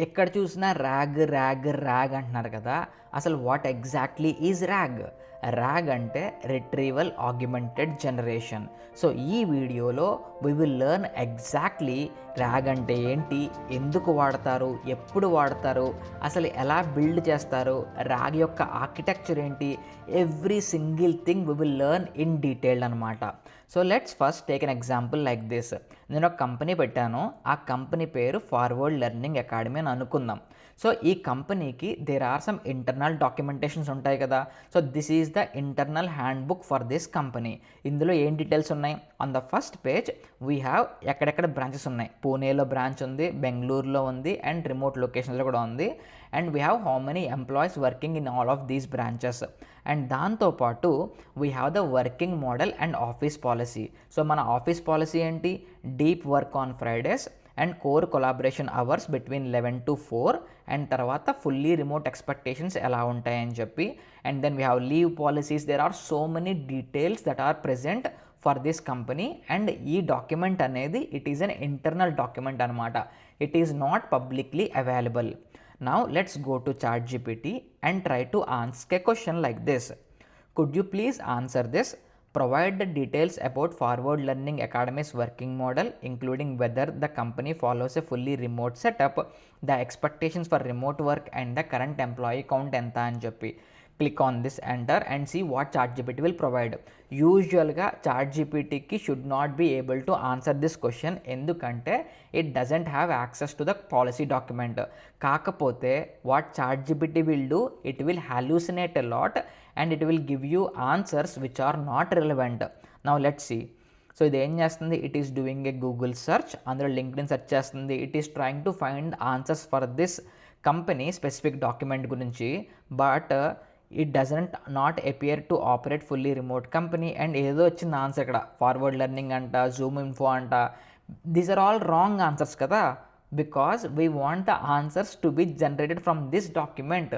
ఎక్కడ చూసినా rag rag rag అంటున్నారు కదా. అసలు what exactly is RAG? RAG అంటే రిట్రీవల్ ఆగ్మెంటెడ్ జనరేషన్. సో ఈ వీడియోలో we will learn exactly RAG అంటే ఏంటి, ఎందుకు వాడతారు, ఎప్పుడు వాడతారు, అసలు ఎలా బిల్డ్ చేస్తారు, ర్యాగ్ యొక్క ఆర్కిటెక్చర్ ఏంటి, every single thing we will learn in detail అనమాట. So let's first take an example like this. నేను ఒక కంపెనీ పెట్టాను, ఆ కంపెనీ పేరు ఫార్వర్డ్ లెర్నింగ్ అకాడమీ అని అనుకుందాం. సో ఈ కంపెనీకి there are some internal documentations ఉంటాయి కదా. So this is the internal handbook for this company. ఇందులో ఏం డీటెయిల్స్ ఉన్నాయి? On the first page we have ఎక్కడెక్కడ బ్రాంచెస్ ఉన్నాయి. పూణేలో బ్రాంచ్ ఉంది, బెంగళూరులో ఉంది, అండ్ రిమోట్ లొకేషన్స్లో కూడా ఉంది. And we have how many employees working in all of these branches. And దాంతోపాటు we have the working model and office policy. So మన ఆఫీస్ పాలసీ ఏంటి? Deep work on Fridays and core collaboration hours between 11 to 4, and తర్వాత fully remote expectations ఎలా ఉంటాయని చెప్పి. And then we have leave policies. There are so many details that are present for this company. And ఈ document అనేది it is an internal document అనమాట. It is not publicly available. Now let's go to ChatGPT and try to ask a question like this. Could you please answer this? Provide the details about Forward Learning Academy's working model, including whether the company follows a fully remote setup, the expectations for remote work, and the current employee count enta అని చెప్పి. Click on this, enter, and see what ChatGPT will provide. యూజువల్గా ChatGPTకి should not be able to answer this question, ఎందుకంటే it doesn't have access to the policy document. కాకపోతే what ChatGPT will do, it will hallucinate a lot and it will give you answers which are not relevant. Now let's see. So ఇది ఏం చేస్తుంది? It is doing a Google search, అందులో LinkedIn search చేస్తుంది. It is trying to find answers for this company specific document గురించి, but it doesn't not appear to operate fully remote company. And ఏదో వచ్చింది answer ఇక్కడ, forward learning అంట, Zoom info అంట. These are all wrong answers కదా, because we want the answers to be generated from this document.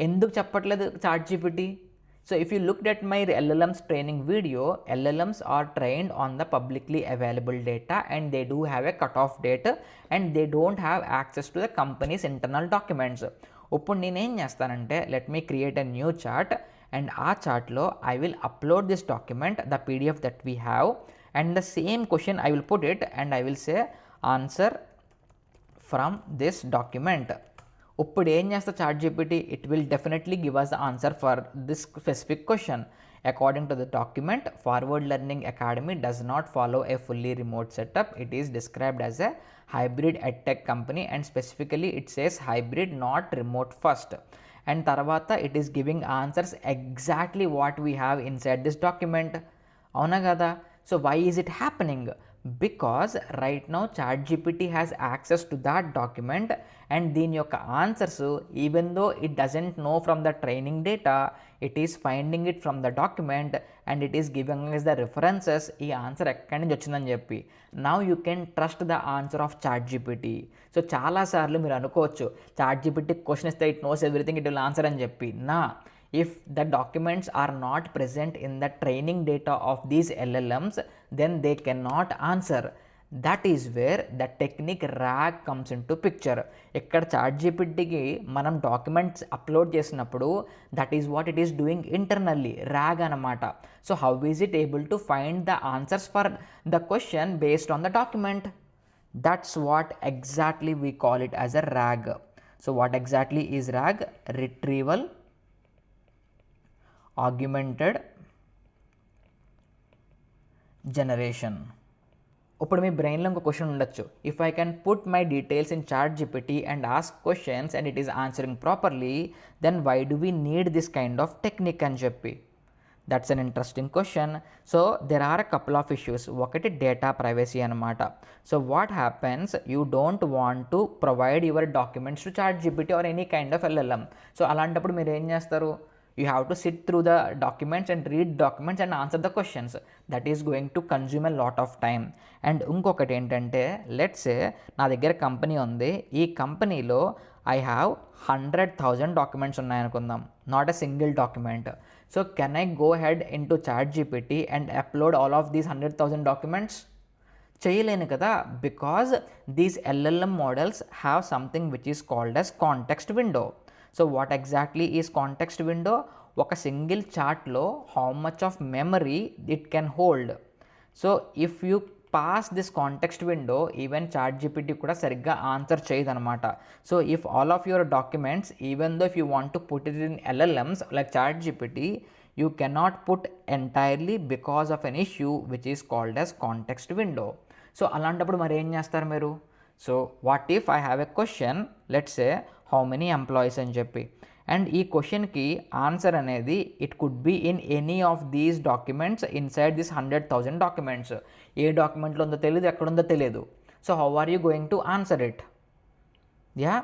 ఎందుకు చెప్పట్లేదు ChatGPT? So if you looked at my LLMs training video, LLMs are trained on the publicly available data and they do have a cutoff date and they don't have access to the company's internal documents. ఇప్పుడు నేనేం చేస్తానంటే, let me create a new chat and ఆ చార్ట్లో I will upload this document, the PDF that we have, and the same question I will put it and I will say answer from this document. ఇప్పుడు ఏం చేస్తా ChatGPT? It will definitely give us the answer for this specific question. According to the document, Forward Learning Academy does not follow a fully remote setup. It is described as a hybrid edtech company, and specifically it says hybrid, not remote first. And tarvata it is giving answers exactly what we have inside this document. Avuna kada? So why is it happening? Because right now ChatGPT has access to that document and దీని యొక్క answers, even though it doesn't know from the training data, it is finding it from the document and it is giving us the references, ఈ answer ఎక్కడి నుంచి వచ్చిందని చెప్పి. Now you can trust the answer of ChatGPT. So చాలాసార్లు మీరు అనుకోవచ్చు ChatGPT question ఇస్తే it knows everything, it will answer అని చెప్పి. నా, if the documents are not present in the training data of these LLMs, then they cannot answer. That is where the technique RAG comes into picture. ఇక్కడ ChatGPTకి మనం documents upload చేసినప్పుడు that is what it is doing internally, RAG అనమాట. So how is it able to find the answers for the question based on the document? That's what exactly we call it as a RAG. So what exactly is RAG? Retrieval Augmented Generation. ఇప్పుడు మీ బ్రెయిన్లో ఇంకో question ఉండొచ్చు, if I can put my details in ChatGPT and ask questions and it is answering properly, then why do we need this kind of technique అని చెప్పి. That's an interesting question. So there are a couple of issues. ఒకటి data privacy అనమాట. So what happens, you don't want to provide your documents to ChatGPT or any kind of LLM. So అలాంటప్పుడు మీరు ఏం చేస్తారు? You have to sit through the documents and read documents and answer the questions. That is going to consume a lot of time. And ఇంకొకటి ఏంటంటే, let's say నా దగ్గర company ఉంది, ఈ కంపెనీలో ఐ హ్యావ్ 100,000 డాక్యుమెంట్స్ ఉన్నాయనుకుందాం, not a single document. So can I go head into ChatGPT and upload all of these 100,000 documents? చేయలేను కదా, because these LLM models have something which is called as context window. So what exactly is context window? ఒక single చార్ట్లో how much of memory it can hold. So if you pass this context window, even ChatGPT కూడా సరిగ్గా answer చేయదనమాట. So if all of your documents, even though if you want to put it in LLMs like ChatGPT, you cannot put entirely because of an issue which is called as context window. So అలాంటప్పుడు మరి ఏం చేస్తారు మీరు? So what if I have a question, let's say how many employees అని చెప్పి, and ఈ క్వశ్చన్కి answer అనేది it could be in any of these documents inside this 100,000 documents. ఏ డాక్యుమెంట్లో ఉందో తెలియదు, ఎక్కడుందో తెలియదు. So how are you going to answer it? Yeah,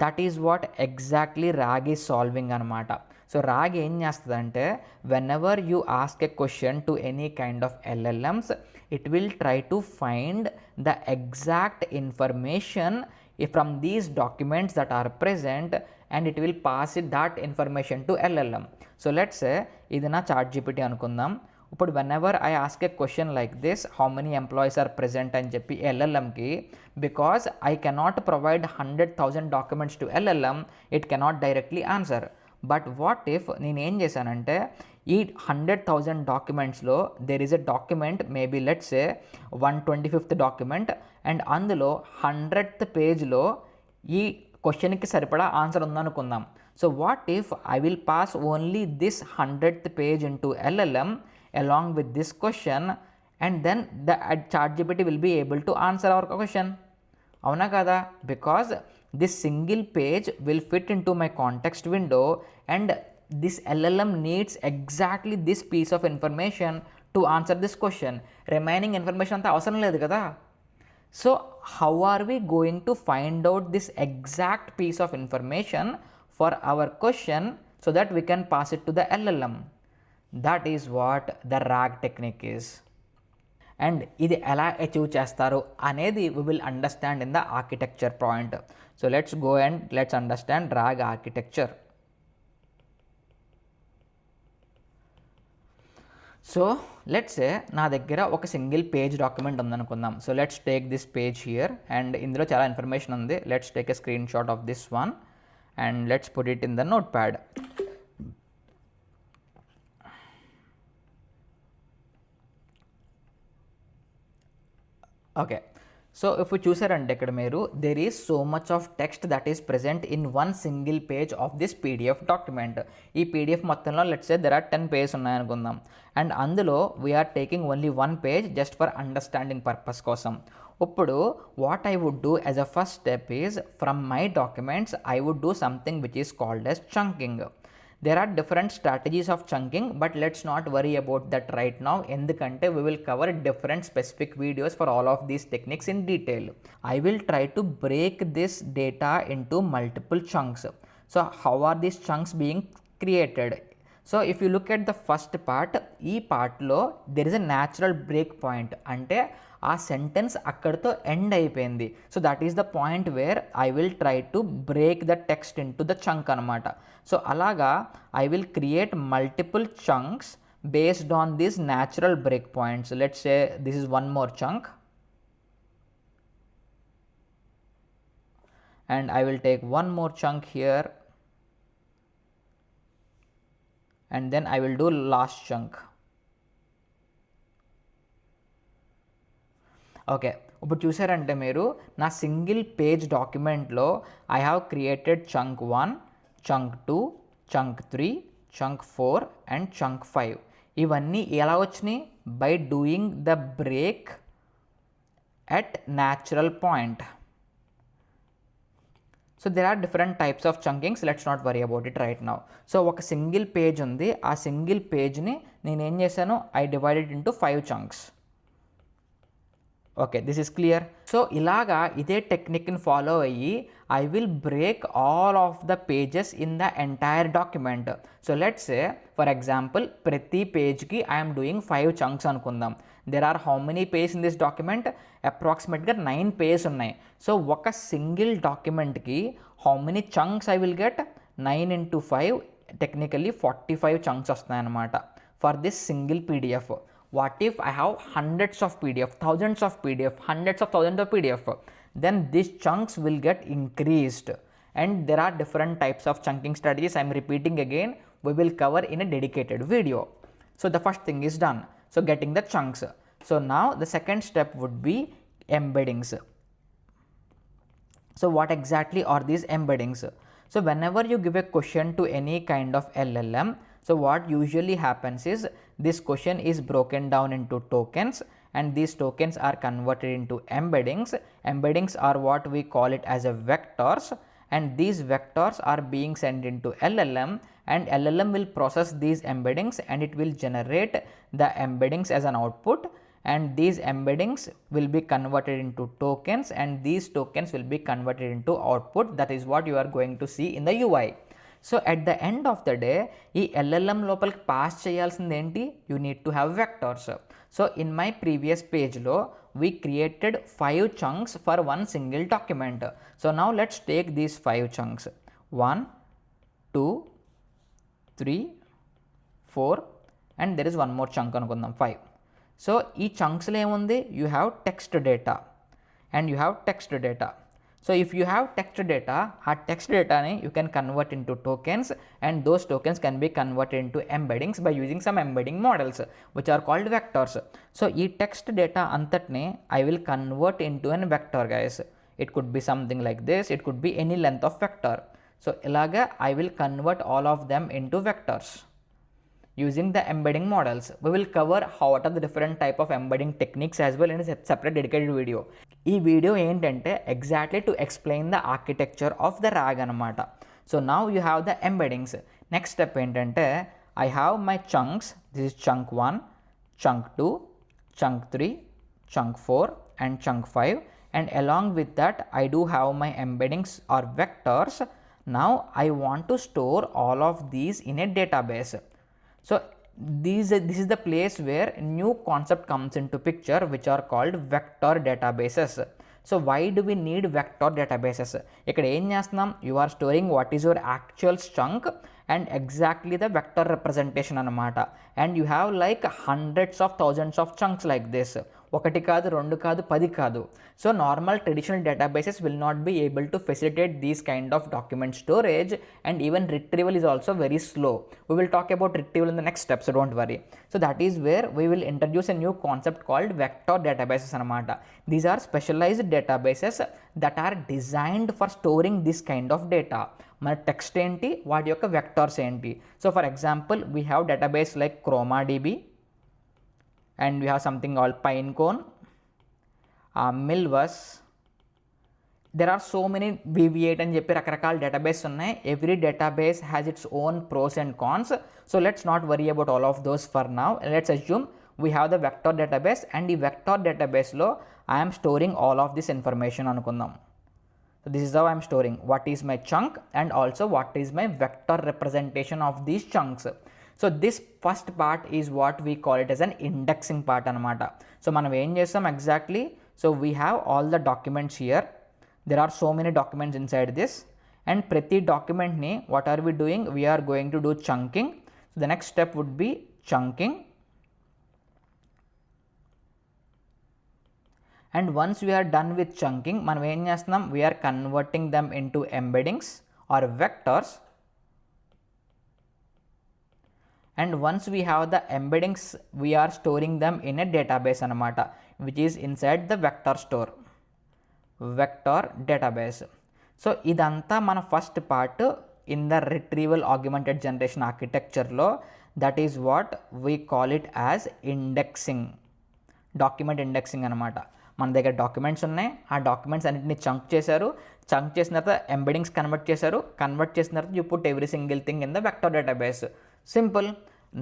that is what exactly RAG is solving అనమాట. సో RAG ఏం చేస్తుందంటే, when ever you ask a question to any kind of LLMs, it will try to find the exact information from these documents that are present, and it will pass it that information to LLM. So let's say ఇది నా ChatGPT అనుకుందాం. ఇప్పుడు whenever I ask a question like this, how many employees are present అని చెప్పి LLMకి, because I cannot provide 100,000 documents to LLM, it cannot directly answer. But what if నేను ఏం చేశానంటే, ఈ 100,000 డాక్యుమెంట్స్లో there is a document, maybe let's say 125th document, and అందులో 100th పేజ్లో ఈ క్వశ్చన్కి సరిపడా ఆన్సర్ ఉందనుకుందాం. So what if I will pass only this 100th page in to LLM along with this question, and then the ChatGPT will be able to answer our question. అవునా కదా? Because this single page will fit in to my context window, and this LLM needs exactly this piece of information to answer this question. Remaining information అంతా అవసరం లేదు కదా. So how are we going to find out this exact piece of information for our question so that we can pass it to the LLM? That is what the RAG technique is. And ఇది ఎలా achieve చేస్తారు అనేది we will understand in the architecture point. So let's go and let's understand RAG architecture. So let's సే నా దగ్గర ఒక single page document ఉందనుకుందాం. So let's take this page here, and ఇందులో చాలా ఇన్ఫర్మేషన్ ఉంది. Let's take a screen shot of this one and let's put it in the note pad. Okay, so ఇప్పుడు చూసారంటే ఇక్కడ మీరు, there is so much of text that is present in one single page of this PDF document. ఈ PDF మొత్తంలో let's say there are 10 pages ఉన్నాయనుకుందాం, and అందులో we are taking only 1 page just for understanding purpose కోసం. ఇప్పుడు what I would do as a first step is, from my documents I would do something which is called as chunking. There are different strategies of chunking, but let's not worry about that right now, endukante we will cover different specific videos for all of these techniques in detail. I will try to break this data into multiple chunks. So how are these chunks being created? So if you look at the first part, ee part lo there is a natural break point, ante ఆ sentence అక్కడితో end అయిపోయింది. So that is the point where I will try to break the text in to the chunk అనమాట. So అలాగా I will create multiple chunks based on these natural break points. Let's say this is one more chunk, and I will take one more chunk here, and then I will do last chunk. Okay, ఇప్పుడు చూసారంటే మీరు, నా single page డాక్యుమెంట్లో I have created chunk 1, chunk 2, chunk 3, chunk 4 and chunk 5. ఇవన్నీ ఎలా వచ్చినాయి? By doing the break at natural point. So there are different types of chunkings, let's not worry about it right now. So ఒక single page ఉంది, ఆ single పేజ్ని నేను ఏం చేశాను, I divided into 5 chunks. Okay, this is clear. So ఇలాగా ఇదే టెక్నిక్ని ఫాలో అయ్యి I will break all of the pages in the entire document. So let's say for example ప్రతి పేజ్కి ఐఎమ్ డూయింగ్ 5 చంక్స్ అనుకుందాం. There are how many page in this document? అప్రాక్సిమేట్గా 9 page ఉన్నాయి. So ఒక సింగిల్ డాక్యుమెంట్కి how many chunks I will get? 9 × 5 technically 45 chunks వస్తున్నాయన్నమాట for this single PDF. what if I have hundreds of PDF, thousands of PDF, hundreds of thousands of PDF, then these chunks will get increased. And there are different types of chunking strategies. I am repeating again, we will cover in a dedicated video. So the first thing is done, so getting the chunks. So now the second step would be embeddings. So what exactly are these embeddings? So whenever you give a question to any kind of LLM, so what usually happens is this question is broken down into tokens, and these tokens are converted into embeddings. Embeddings are what we call it as a vectors, and these vectors are being sent into LLM, and LLM will process these embeddings and it will generate the embeddings as an output, and these embeddings will be converted into tokens, and these tokens will be converted into output. That is what you are going to see in the UI. So at the end of the day, ఈ LLM లోపలికి pass చేయాల్సింది ఏంటి? You need to have vectors. So in my previous page లో we created 5 chunks for one single document. So now let's take these 5 chunks. 1, 2, 3, 4, and there is one more chunk అనుకుందాం 5. So ఈ చంక్స్లో ఏముంది? You have text data and you have text data. So if you have text data, ఆ text డేటాని you can convert into tokens, and those tokens can be converted into embeddings by using some embedding models which are called vectors. So ఈ text data అంతటిని I will convert into an vector guys. It could be something like this, it could be any length of vector. So ఇలాగా I will convert all of them into vectors using the embedding models. We will cover what are the different type of embedding techniques as well in a separate dedicated video. ఈ video ఏంటంటే exactly to explain the architecture of the RAG అనమాట. So now you have the embeddings. Next step ఏంటంటే I have my chunks. This is chunk 1, chunk 2, chunk 3, chunk 4 and chunk 5, and along with that I do have my embeddings or vectors. Now I want to store all of these in a database. So this is the place where new concept comes into picture, which are called vector databases. So why do we need vector databases? ఇక్కడ ఏం చేస్తున్నాం? You are storing what is your actual chunk and exactly the vector representation అనమాట. And you have like hundreds of thousands of chunks like this. ఒకటి కాదు, రెండు కాదు, 10 కాదు. So normal traditional databases will not be able to facilitate these kind of document storage, and even retrieval is also very slow. We will talk about retrieval in the next step, so don't worry. So that is where we will introduce a new concept called vector databases anamata. These are specialized databases that are designed for storing this kind of data. మన text ఏంటి, వాటి యొక్క vectors ఏంటి. So for example we have database like ChromaDB, and we have something called Pinecone, Milvus. There are so many VV8 అని చెప్పి రకరకాల database ఉన్నాయి. Every database has its own pros and cons. So let's not worry about all of those for now. Let's assume we have the vector database, and ఈ vector డేటాబేస్లో I'm storing all of this information అనుకుందాం. So this is how I am storing what is my chunk and also what is my vector representation of these chunks. So this first part is what we call it as an indexing part anamata. So మనం ఏం చేస్తాం exactly? So we have all the documents here. There are so many documents inside this, and ప్రతి document ని what are we doing? We are going to do chunking. So the next step would be chunking. And once we are done with chunking, మనం ఏం చేస్తున్నాం? We are converting them into embeddings or vectors. And once we have the embeddings, we are storing them in a database anamata, which is inside the vector store, vector database. So idantha mana first part in the retrieval augmented generation architecture lo, that is what we call it as indexing, document indexing anamata. మన దగ్గర documents ఉన్నాయి, ఆ documents అన్నింటినీ chunk చేశారు, chunk చేసిన తర్వాత ఎంబెడింగ్స్ convert చేశారు, convert చేసిన తర్వాత you put every single thing in the vector database. Simple.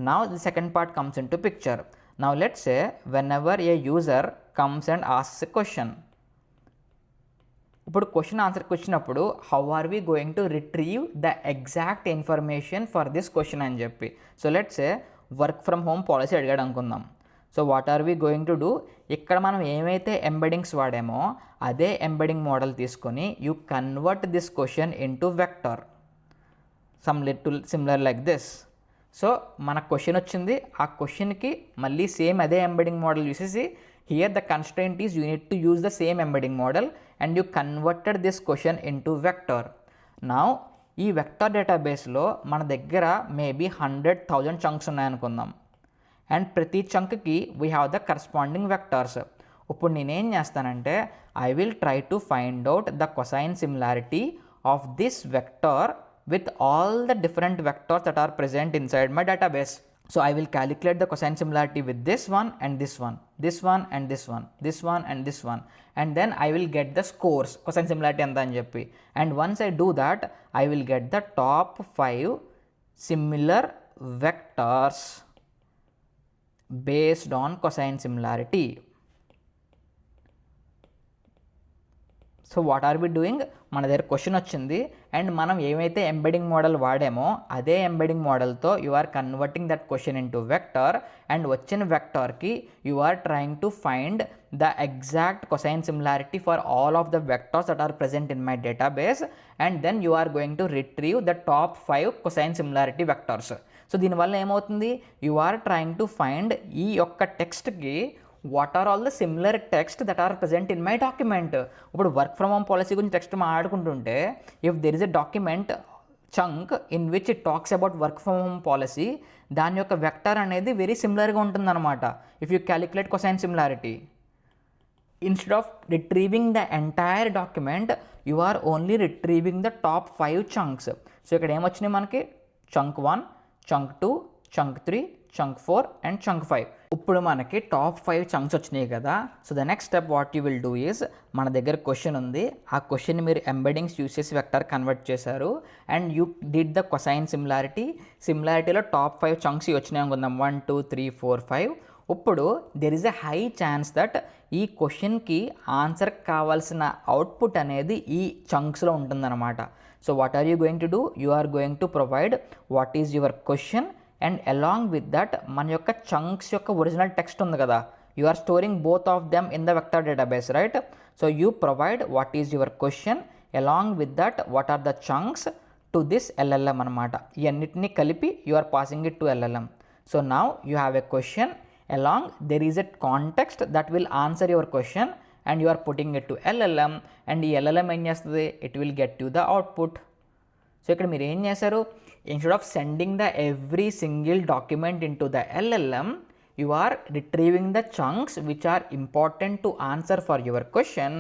Now the second part comes in to picture. Now let's say whenever a user comes and asks a question. ఇప్పుడు question ఆన్సర్కి వచ్చినప్పుడు how are we going to retrieve the exact information for this question అని చెప్పి. So let's say work from home policy అడిగాడు అనుకుందాం. So what are we going to do? ఇక్కడ మనం ఏమైతే ఎంబెడింగ్స్ వాడామో అదే ఎంబెడింగ్ మోడల్ తీసుకొని you convert this question into vector, some little similar like this. So మన క్వశ్చన్ వచ్చింది, ఆ క్వశ్చన్కి మళ్ళీ సేమ్ అదే ఎంబెడింగ్ మోడల్ చూసేసి here the constraint is you need to use the same embedding model and you converted this question into vector. Now ఈ vector డేటాబేస్లో మన దగ్గర మేబీ 100,000 చంక్స్ ఉన్నాయనుకుందాం, అండ్ ప్రతి చంక్కి we have the corresponding vectors. ఇప్పుడు నేనేం చేస్తానంటే I will try to find out the cosine similarity of this vector with all the different vectors that are present inside my database. So I will calculate the cosine similarity with this one and this one, this one and this one, this one and this one, and then I will get the scores cosine similarity anta ani cheppi. And once I do that, I will get the top 5 similar vectors based on cosine similarity. So what are we doing, మన దగ్గర question వచ్చింది and మనం ఏమైతే embedding model వాడామో అదే embedding మోడల్తో you are converting that question into vector, and వచ్చిన వెక్టర్కి you are trying to find the exact cosine similarity for all of the vectors that are present in my database, and then you are going to retrieve the top 5 cosine similarity vectors. So దీనివల్ల ఏమవుతుంది, you are trying to find ఈ యొక్క టెక్స్ట్కి what are all the similar text that are present in my document. ఇప్పుడు work from home policy గురించి text మాట్లాడుకుంటుంటే if there is a document chunk in which it talks about work from home policy, దాని యొక్క vector అనేది very సిమిలర్గా ఉంటుందన్నమాట if you calculate cosine similarity. Instead of retrieving the entire document, you are only retrieving the top 5 chunks. So ఇక్కడ ఏమొచ్చినాయి మనకి, chunk 1, chunk 2, chunk 3, chunk 4 and chunk 5. ఇప్పుడు మనకి top 5 chunks వచ్చినాయి కదా. So the next step what you will do is, మన దగ్గర question ఉంది, ఆ క్వశ్చన్ మీరు ఎంబెడింగ్స్ యూస్ చేసి వెక్టర్ కన్వర్ట్ చేశారు and you did the cosine సిమిలారిటీలో టాప్ 5 చంక్స్ వచ్చినాయి అనుకుందాం, 1 2 3 4 5. ఇప్పుడు there is a high chance that ఈ క్వశ్చన్కి ఆన్సర్ కావాల్సిన అవుట్పుట్ అనేది ఈ చంక్స్లో ఉంటుందన్నమాట. So what are you going to do, you are going to provide what is your question and along with that మన యొక్క చంక్స్ యొక్క ఒరిజినల్ టెక్స్ట్ ఉంది కదా, you are storing both of them in the vector database, right? So you provide what is your question along with that what are the chunks to this LLM అనమాట. ఈ అన్నిటినీ కలిపి you are passing it to LLM. So now you have a question, along there is a context that will answer your question and you are putting it to LLM, and ఈ LLM ఏం చేస్తుంది, it will get you the output. So ఇక్కడ మీరు ఏం చేశారు, instead of sending the every single document into the LLM, you are retrieving the chunks which are important to answer for your question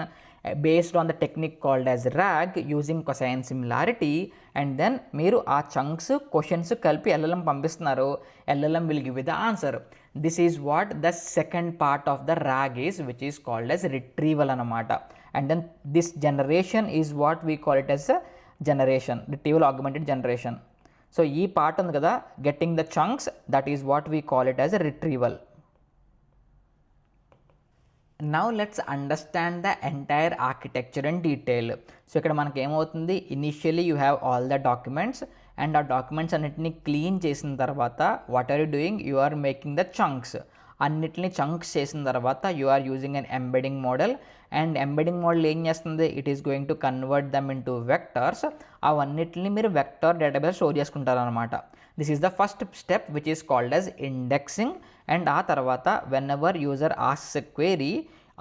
based on the technique called as RAG using cosine similarity, and then మీరు ఆ chunks questions కలిపి LLM పంపిస్తున్నారు, LLM will give you the answer. This is what the second part of the RAG is, which is called as retrieval anamata. And then this generation is what we call it as a generation, retrieval augmented generation. So ee part undi kada, getting the chunks, that is what we call it as a retrieval. Now let's understand the entire architecture in detail. So ikkada manaki em avutundi, initially you have all the documents and ఆ documents అన్నిటిని clean చేసిన తర్వాత what are you doing, you are making the chunks. అన్నిటిని chunks చేసిన తర్వాత you are using an embedding model, and embedding model ఏం చేస్తుంది, it is going to convert them into vectors. అవన్నిటిని మీరు వెక్టర్ డేటాబేస్ స్టోర్ చేసుకుంటారనమాట. This is the first step which is called as indexing. And ఆ తర్వాత whenever user asks a query,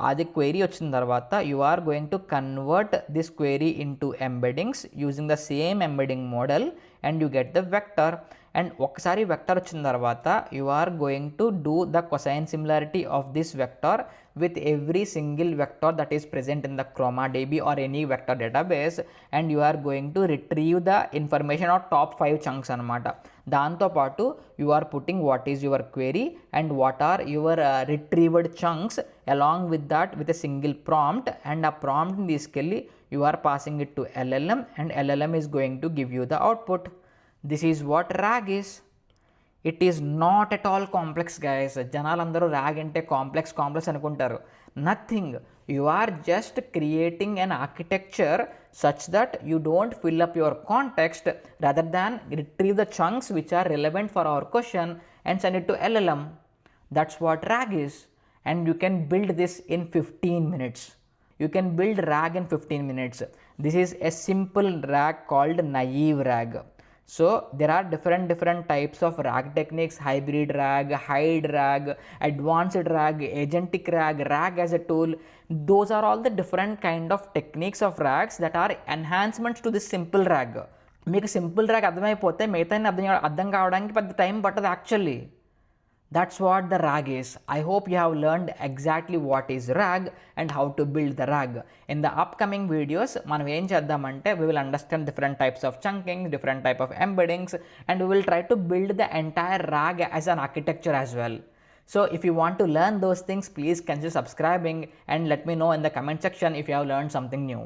అది query వచ్చిన తర్వాత you are going to convert this query into embeddings using the same embedding model and you get the vector. And ఒకసారి vector వచ్చిన తర్వాత you are going to do the cosine similarity of this vector with every single vector that is present in the ChromaDB or any vector database, and you are going to retrieve the information of top 5 chunks anamata. దాంతో పాటు you are putting what is your query and what are your retrieved chunks along with that with a single prompt, and a prompt ని తీసుకెళ్ళి you are passing it to LLM and LLM is going to give you the output. This is what RAG is. It is not at all complex guys. జనాలందరూ RAG అంటే complex అనుకుంటారు. Nothing, you are just creating an architecture such that you don't fill up your context rather than retrieve the chunks which are relevant for our question and send it to LLM. That's what RAG is, and you can build this in 15 minutes. You can build RAG in 15 minutes. This is a simple RAG called naive RAG. So there are different types of RAG techniques: hybrid RAG, hide RAG, advanced RAG, agentic RAG, RAG as a tool. Those are all the different kind of techniques of RAGs that are enhancements to this simple RAG. మీకు simple RAG అర్థమైపోతే మిగతా అర్థం కావడానికి పెద్ద time పట్టదు actually. That's what the RAG is. I hope you have learned exactly what is RAG and how to build the RAG. In the upcoming videos, మనం ఏం చేద్దామంటే we will understand different types of chunking, different type of embeddings, and we will try to build the entire RAG as an architecture as well. So if you want to learn those things, please consider subscribing and let me know in the comment section if you have learned something new.